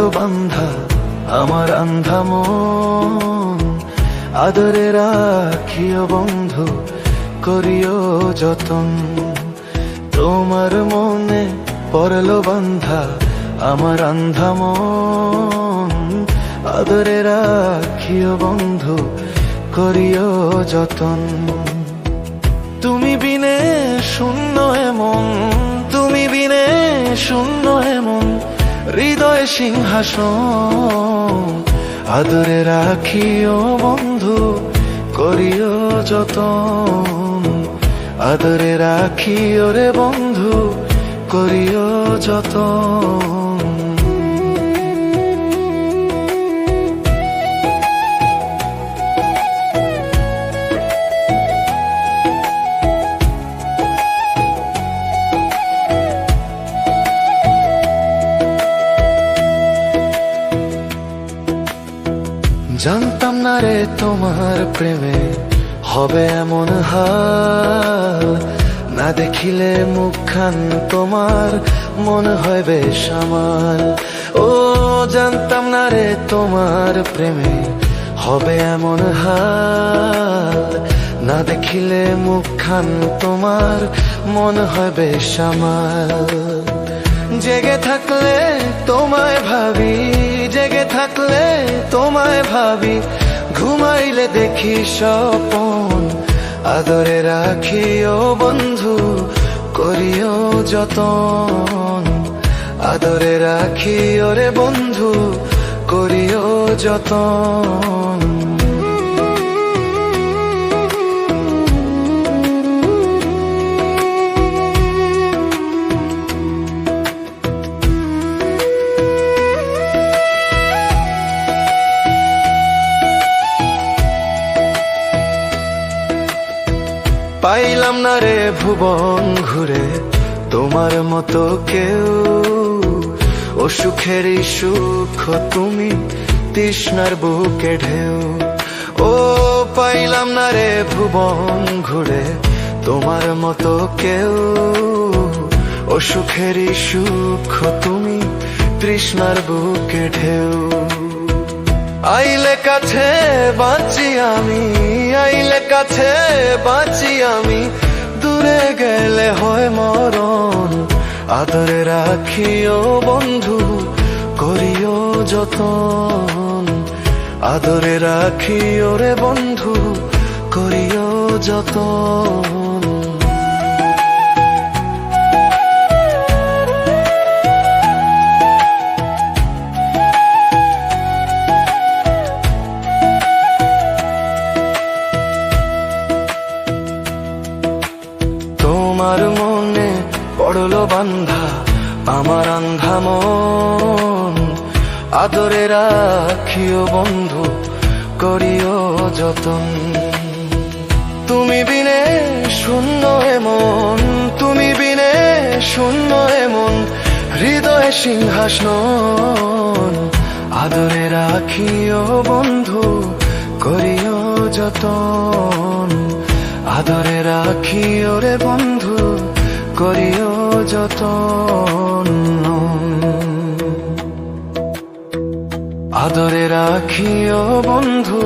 পড়লো বান্ধা আমার আন্ধা মন, আদরে রাখিও বন্ধু করিও যতন। তোমার মনে পড়লো বান্ধা আমার আন্ধা মন, আদরে রাখিও বন্ধু করিও যতন। তুমি বিনে শূন্য এমন, তুমি বিনে শূন্য এমন হৃদয় সিংহাসন, আদরে রাখিও বন্ধু করিও যতন, আদরে রাখিও রে বন্ধু করিও যতন। জানতাম না রে তোমার প্রেমে হবে এমন হাল, না দেখিলে মুখখান তোমার মনে হয় বেশ আমার। ও জানতাম না রে তোমার প্রেমে হবে এমন হাল, না দেখিলে মুখখান তোমার মনে হয় বেশ আমার। জেগে থাকলে তোমায় ভাবি, জেগে থাকলে তোমায় ভাবি, ঘুমাইলে দেখি স্বপন, আদরে রাখিও বন্ধু করিও যতন, আদরে রাখিও রে বন্ধু করিও যতন। পাইলাম না রে ভুবন ঘুরে তোমার মতো কেউ, ও সুখেরই সুখ তুমি তৃষ্ণার বুকে ঢেউ। ও পাইলাম না রে ভুবন ঘুরে তোমার মতো কেউ, ও সুখেরই সুখ তুমি তৃষ্ণার বুকে ঢেউ। আইলে কাছে বাঁচি আমি, আইলে কাছে বাঁচি আমি, দূরে গেলে হয় মরণ, আদরে রাখিও বন্ধু করিও যতন, আদরে রাখিও রে বন্ধু করিও যতন। তোমার মনে পড়লো বান্ধা আমার আন্ধা মন, আদরে রাখিও বন্ধু করিও যতন। তুমি বিনে শূন্য এমন, তুমি বিনে শূন্য এমন হৃদয় সিংহাসন, আদরে রাখিও বন্ধু করিও যতন, আদরে রাখিও রে বন্ধু করিও যতন, আদরে রাখিও বন্ধু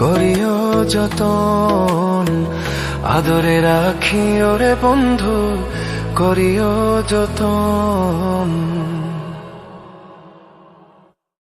করিও যতন, আদরে রাখিও রে বন্ধু করিও যতন।